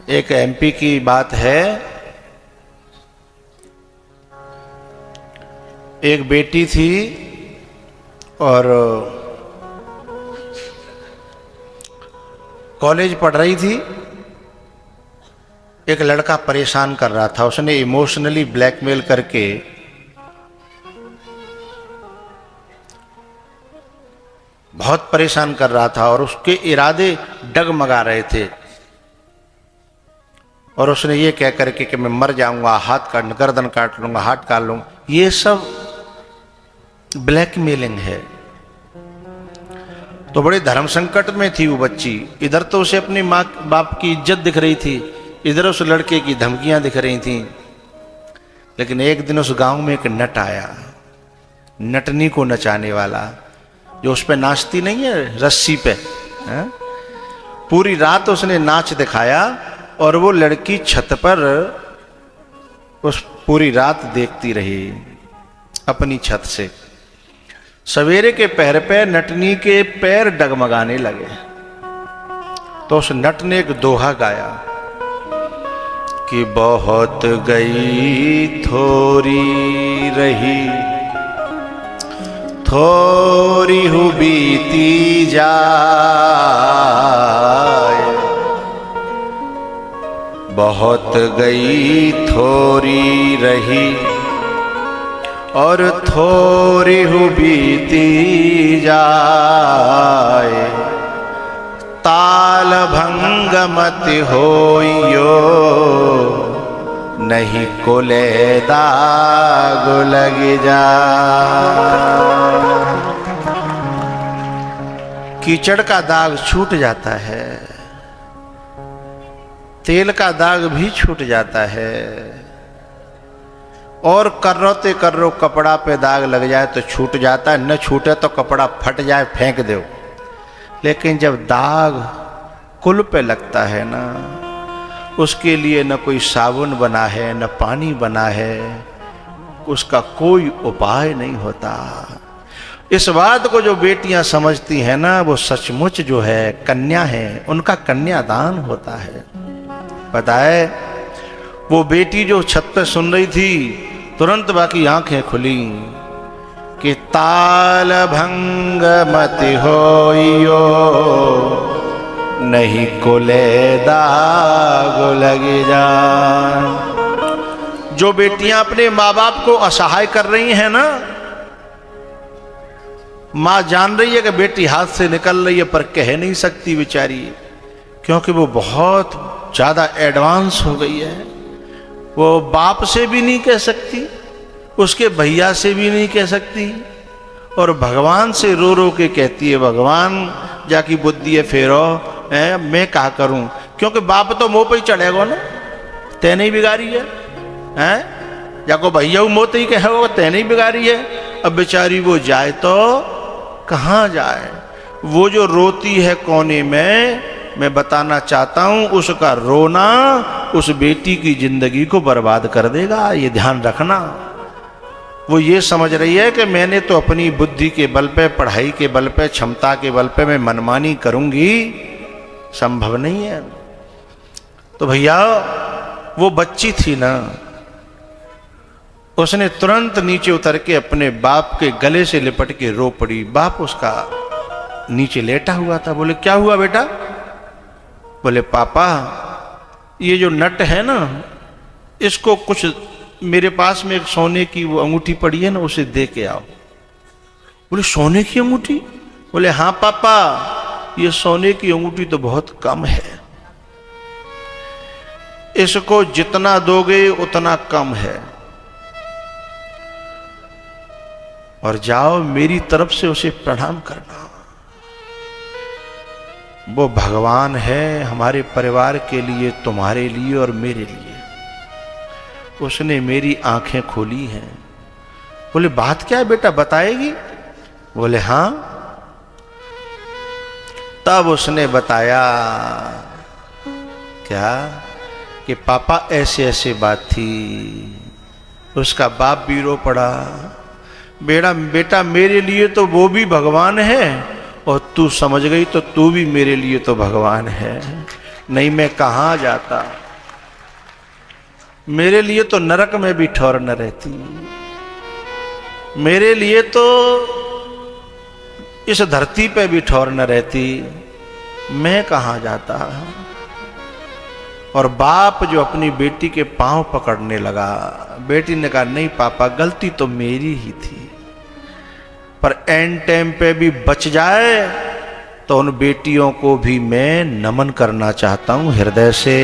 एक एमपी की बात है, एक बेटी थी और कॉलेज पढ़ रही थी। एक लड़का परेशान कर रहा था, उसने इमोशनली ब्लैकमेल करके बहुत परेशान कर रहा था और उसके इरादे डगमगा रहे थे। और उसने ये कह करके कि मैं मर जाऊंगा, हाथ काट, गर्दन काट लूंगा, हाथ काट लूंगा, ये सब ब्लैकमेलिंग है। तो बड़े धर्म संकट में थी वो बच्ची। इधर तो उसे अपने माँ बाप की इज्जत दिख रही थी, इधर उस लड़के की धमकियां दिख रही थी। लेकिन एक दिन उस गांव में एक नट आया, नटनी को नचाने वाला, जो उस पे नाचती नहीं है रस्सी पे, है? पूरी रात उसने नाच दिखाया और वो लड़की छत पर उस पूरी रात देखती रही अपनी छत से। सवेरे के पहर पे नटनी के पैर डगमगाने लगे तो उस नट ने एक दोहा गाया कि बहुत गई थोड़ी रही, थोड़ी हु बीती जाए, बहुत गई थोड़ी रही और थोड़ी हु बीती जाए, ताल भंग मत होइयो, नहीं कोले दाग लग जा। कीचड़ का दाग छूट जाता है, तेल का दाग भी छूट जाता है, और कर्रोते कर्रो कपड़ा पे दाग लग जाए तो छूट जाता है, न छूटे तो कपड़ा फट जाए फेंक दो। लेकिन जब दाग कुल पे लगता है ना, उसके लिए न कोई साबुन बना है, न पानी बना है, उसका कोई उपाय नहीं होता। इस बात को जो बेटियां समझती हैं ना, वो सचमुच जो है कन्या है, उनका कन्यादान होता है। पता है वो बेटी जो छत पे सुन रही थी, तुरंत बाकी आंखें खुली कि ताल भंग मत होइयो, नहीं कोले दाग लग जाए। जो बेटियां अपने माँ बाप को असहाय कर रही हैं ना, माँ जान रही है कि बेटी हाथ से निकल रही है पर कह नहीं सकती बेचारी, क्योंकि वो बहुत ज्यादा एडवांस हो गई है। वो बाप से भी नहीं कह सकती, उसके भैया से भी नहीं कह सकती, और भगवान से रो रो के कहती है, भगवान जाकी बुद्धि है फेरो, मैं क्या करूं, क्योंकि बाप तो मुंह पे ही चढ़ेगा ना, तेने ही बिगाड़ी है, जाको भैया मोह ही कहेगा तेने ही बिगाड़ी है। अब बेचारी वो जाए तो कहाँ जाए। वो जो रोती है कोने में, मैं बताना चाहता हूं उसका रोना उस बेटी की जिंदगी को बर्बाद कर देगा, ये ध्यान रखना। वो ये समझ रही है कि मैंने तो अपनी बुद्धि के बल पे, पढ़ाई के बल पे, क्षमता के बल पे मैं मनमानी करूंगी, संभव नहीं है। तो भैया वो बच्ची थी ना, उसने तुरंत नीचे उतर के अपने बाप के गले से लिपट के रो पड़ी। बाप उसका नीचे लेटा हुआ था। बोले क्या हुआ बेटा? बोले पापा ये जो नट है ना, इसको कुछ, मेरे पास में एक सोने की वो अंगूठी पड़ी है ना, उसे दे के आओ। बोले सोने की अंगूठी? बोले हाँ पापा, ये सोने की अंगूठी तो बहुत कम है, इसको जितना दोगे उतना कम है, और जाओ मेरी तरफ से उसे प्रणाम करना। वो भगवान है हमारे परिवार के लिए, तुम्हारे लिए और मेरे लिए। उसने मेरी आंखें खोली हैं। बोले बात क्या है बेटा, बताएगी? बोले हाँ। तब उसने बताया क्या कि पापा ऐसे ऐसे बात थी। उसका बाप भी रो पड़ा। बेटा मेरे लिए तो वो भी भगवान है, और तू समझ गई तो तू भी मेरे लिए तो भगवान है। नहीं मैं कहां जाता, मेरे लिए तो नरक में भी ठौर न रहती, मेरे लिए तो इस धरती पे भी ठौर न रहती, मैं कहां जाता। और बाप जो अपनी बेटी के पांव पकड़ने लगा, बेटी ने कहा नहीं पापा गलती तो मेरी ही थी, पर एंड टाइम पे भी बच जाए तो उन बेटियों को भी मैं नमन करना चाहता हूं हृदय से।